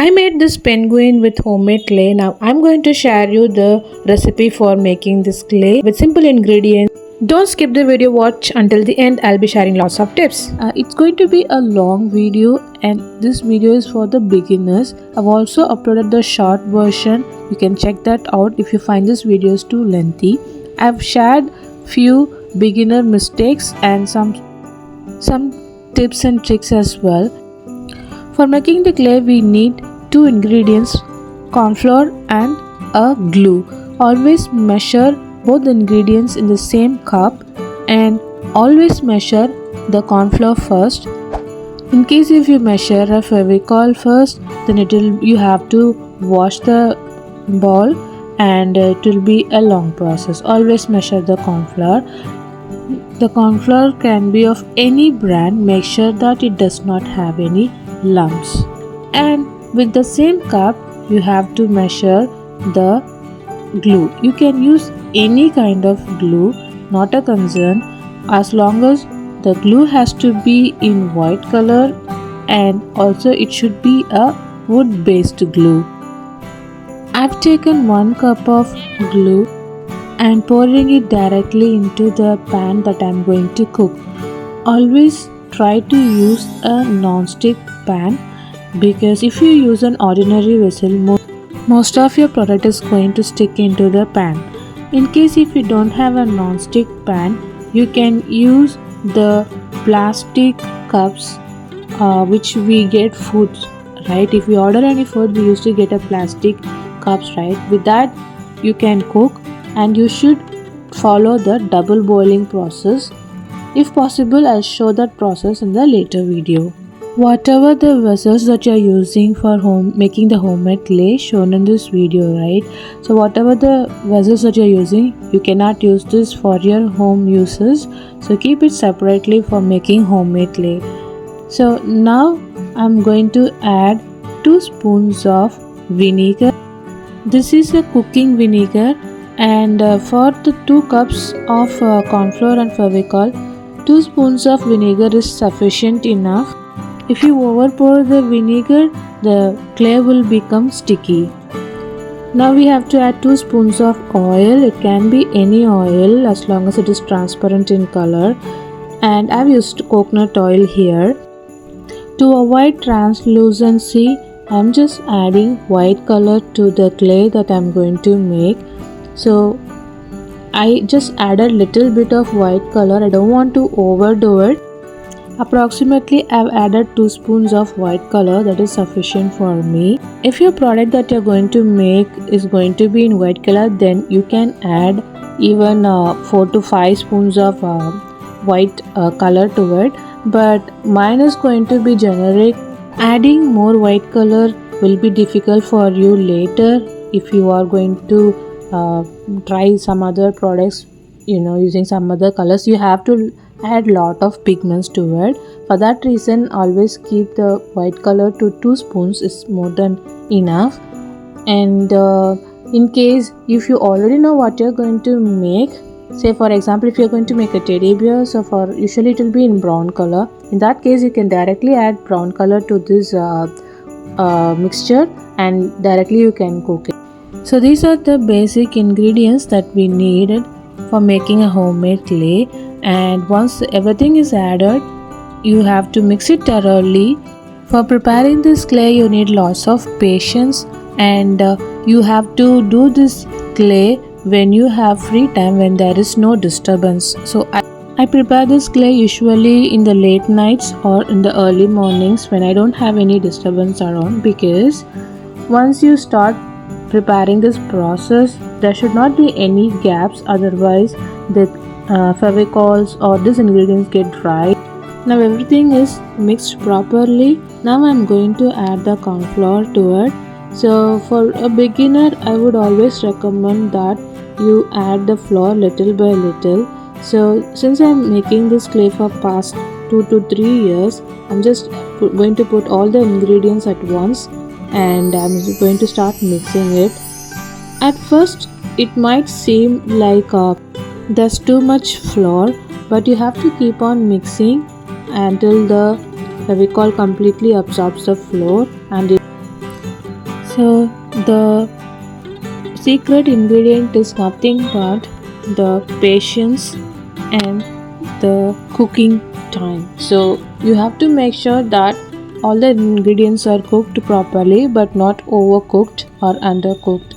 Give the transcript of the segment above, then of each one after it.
I made this penguin with homemade clay. Now I'm going to share you the recipe for making this clay with simple ingredients. Don't skip the video, watch until the end. I'll be sharing lots of tips. It's going to be a long video and this video is for the beginners. I've also uploaded the short version. You can check that out if you find this videos too lengthy. I've shared few beginner mistakes and some tips and tricks as well. For making the clay we need two ingredients, corn flour and a glue. Always measure both the ingredients in the same cup and always measure the corn flour first. In case if you measure a Fevicol first, then you have to wash the ball and it will be a long process. Always measure the corn flour. The corn flour can be of any brand. Make sure that it does not have any lumps. And with the same cup you have to measure the glue. You can use any kind of glue, not a concern, as long as the glue has to be in white color and also it should be a wood based glue. I've taken 1 cup of glue and pouring it directly into the pan that I'm going to cook. Always try to use a non-stick pan because if you use an ordinary vessel, most of your product is going to stick into the pan. In case if you don't have a non-stick pan, you can use the plastic cups which we get food, right? If we order any food, we used to get a plastic cups, right? With that you can cook and you should follow the double boiling process. If possible, I'll show that process in the later video. Whatever the vessels that you are using for making the homemade clay shown in this video, right? So whatever the vessels that you are using, you cannot use this for your home uses. So keep it separately for making homemade clay. So now I'm going to add 2 spoons of vinegar. This is a cooking vinegar and for the 2 cups of corn flour and Fevicol, 2 spoons of vinegar is sufficient enough. If you overpour the vinegar, the clay will become sticky. Now we have to add 2 spoons of oil. It can be any oil as long as it is transparent in color. And I've used coconut oil here. To avoid translucency, I'm just adding white color to the clay that I'm going to make. So I just added little bit of white color. I don't want to overdo it. Approximately I've added 2 spoons of white color. That is sufficient for me. If your product that you're going to make is going to be in white color, then you can add even 4 to 5 spoons of white color to it. But mine is going to be generic. Adding more white color will be difficult for you later if you are going to try some other products, using some other colors. You have to add lot of pigments to it. For that reason, always keep the white color to 2 spoons is more than enough. And in case if you already know what you're going to make, say for example if you're going to make a teddy bear, so for usually it will be in brown color. In that case you can directly add brown color to this mixture and directly you can cook it. So these are the basic ingredients that we needed for making a homemade clay, and once everything is added, you have to mix it thoroughly. For preparing this clay you need lots of patience, and you have to do this clay when you have free time, when there is no disturbance. So I prepare this clay usually in the late nights or in the early mornings when I don't have any disturbance around, because once you start preparing this process there should not be any gaps, otherwise the Fevicols or these ingredients get dry. Now everything is mixed properly. Now I'm going to add the corn flour to it. So for a beginner I would always recommend that you add the flour little by little. So since I'm making this clay for past 2 to 3 years, I'm just going to put all the ingredients at once and I'm going to start mixing it. At first it might seem like there's too much flour, but you have to keep on mixing until the Fevicol completely absorbs the flour and So the secret ingredient is nothing but the patience and the cooking time. So you have to make sure that all the ingredients are cooked properly but not overcooked or undercooked.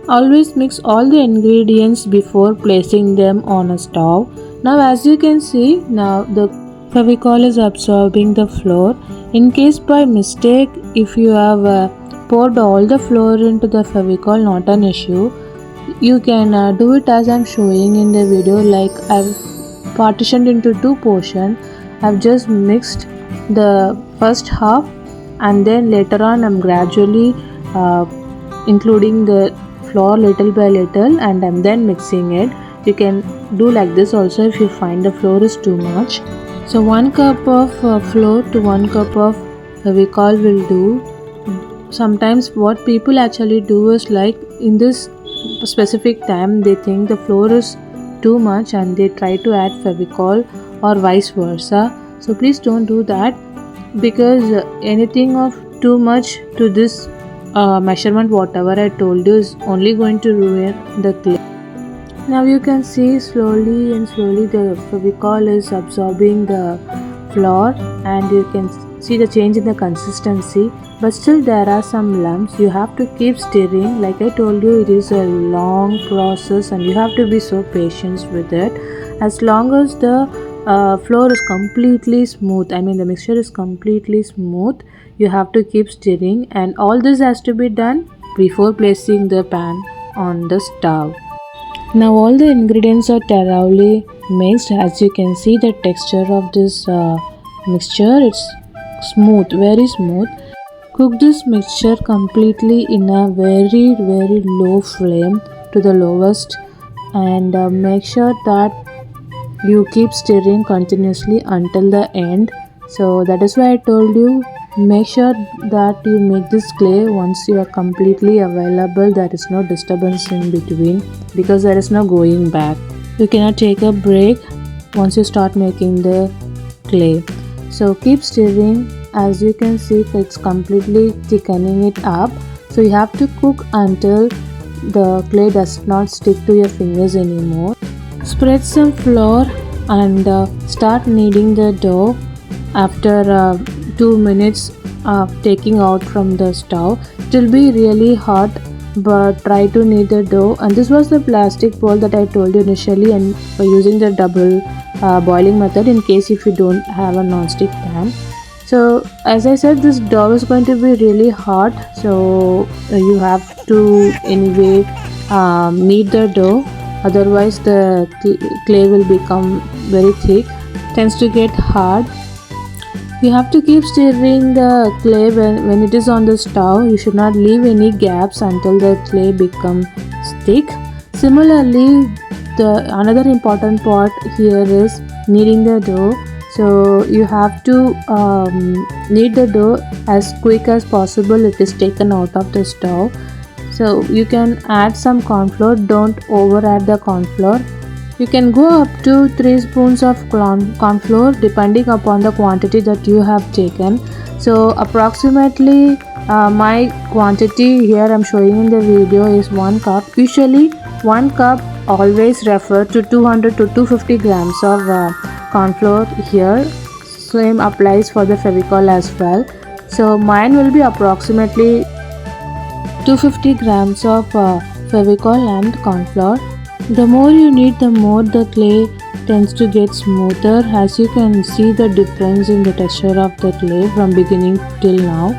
Always mix all the ingredients before placing them on a stove. Now as you can see, now the fevicol is absorbing the flour. In case by mistake if you have poured all the flour into the fevicol, not an issue. You can do it as I'm showing in the video, like I've partitioned into two portions. I've just mixed the first half and then later on I'm gradually including the flour little by little and I'm then mixing it. You can do like this also if you find the flour is too much. So 1 cup of flour to 1 cup of fevicol will do. Sometimes what people actually do is, like in this specific time they think the flour is too much and they try to add fevicol or vice versa. So please don't do that, because anything of too much to this measurement whatever I told you is only going to ruin the clay. Now you can see slowly and slowly the fevicol is absorbing the flour and you can see the change in the consistency, but still there are some lumps. You have to keep stirring. Like I told you, it is a long process and you have to be so patient with it. As long as the flour is completely smooth, I mean the mixture is completely smooth, you have to keep stirring, and all this has to be done before placing the pan on the stove. Now all the ingredients are thoroughly mixed. As you can see the texture of this mixture, it's smooth, very smooth. Cook this mixture completely in a very low flame to the lowest, and make sure that you keep stirring continuously until the end. So that is why I told you, make sure that you make this clay once you are completely available. There is no disturbance in between, because there is no going back. You cannot take a break once you start making the clay. So keep stirring. As you can see, it's completely thickening it up. So you have to cook until the clay does not stick to your fingers anymore. Spread some flour and start kneading the dough. After 2 minutes of taking out from the stove, it will be really hot, but try to knead the dough. And this was the plastic bowl that I told you initially, and by using the double boiling method in case if you don't have a non-stick pan. So as I said, this dough is going to be really hot, so you have to anyway knead the dough, otherwise the clay will become very thick, tends to get hard. You have to keep stirring the clay when it is on the stove. You should not leave any gaps until the clay becomes thick. Similarly, another important part here is kneading the dough. So you have to knead the dough as quick as possible. It is taken out of the stove. So you can add some corn flour. Don't over add the corn flour. You can go up to 3 spoons of corn flour depending upon the quantity that you have taken. So approximately my quantity here I'm showing in the video is 1 cup. Usually 1 cup always refer to 200 to 250 grams of corn flour here. Same applies for the fevicol as well. So mine will be approximately 250 grams of fevicol and corn flour. The more you knead, the more the clay tends to get smoother. As you can see the difference in the texture of the clay from beginning till now.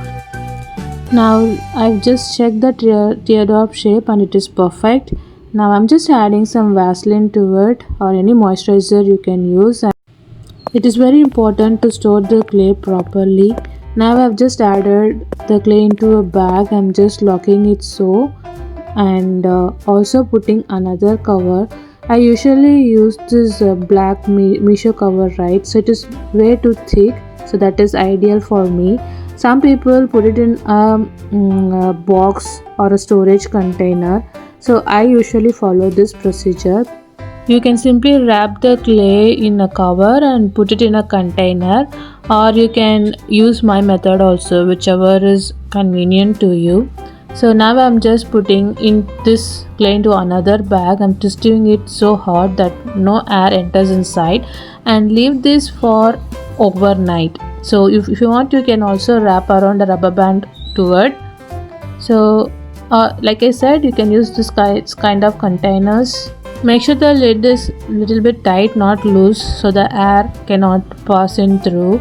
Now I've just checked the teardrop shape and it is perfect. Now I'm just adding some Vaseline to it, or any moisturizer you can use. It is very important to store the clay properly. Now I've just added the clay into a bag. I'm just locking it so, and also putting another cover. I usually use this black Misho cover, right? So it is way too thick, so that is ideal for me. Some people put it in a box or a storage container, so I usually follow this procedure. You can simply wrap the clay in a cover and put it in a container, or you can use my method also, whichever is convenient to you. So now I'm just putting in this clay into another bag. I'm twisting it so hard that no air enters inside, and leave this for overnight. So if you want, you can also wrap around a rubber band to it. So like I said, you can use this kind of containers. Make sure the lid is little bit tight, not loose, so the air cannot pass in through.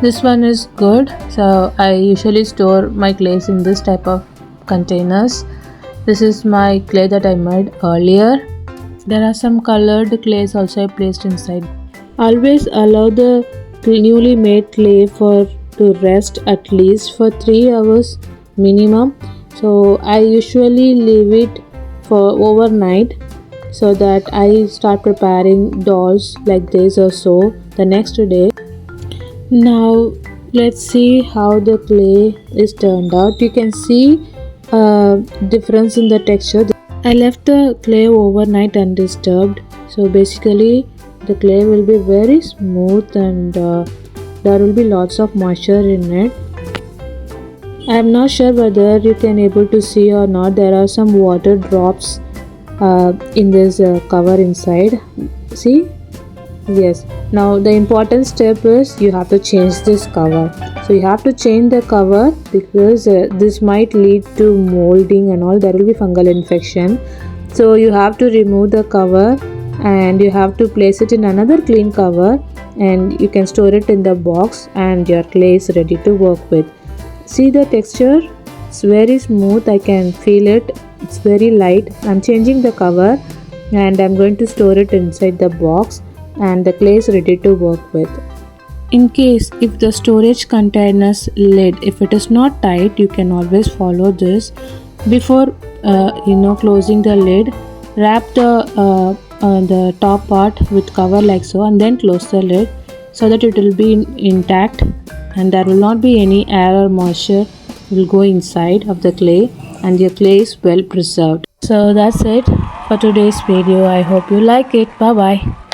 This one is good, so I usually store my clays in this type of containers. This is my clay that I made earlier. There are some colored clays also I placed inside. Always allow the newly made clay to rest at least for 3 hours minimum. So I usually leave it for overnight so that I start preparing dolls like this or so the next day. Now let's see how the clay is turned out. You can see a difference in the texture. I left the clay overnight undisturbed, so basically the clay will be very smooth and there will be lots of moisture in it. I am not sure whether you can able to see or not. There are some water drops in this cover inside. See? Yes. Now the important step is you have to change this cover. So you have to change the cover because this might lead to molding and all. There will be fungal infection. So you have to remove the cover and you have to place it in another clean cover, and you can store it in the box, and your clay is ready to work with. See the texture? It's very smooth. I can feel it. It's very light. I'm changing the cover and I'm going to store it inside the box, and the clay is ready to work with. In case if the storage container's lid, if it is not tight, you can always follow this. Before closing the lid, wrap the top part with cover like so, and then close the lid so that it will be intact and there will not be any air or moisture will go inside of the clay, and your clay is well preserved. So that's it for today's video. I hope you like it. Bye bye.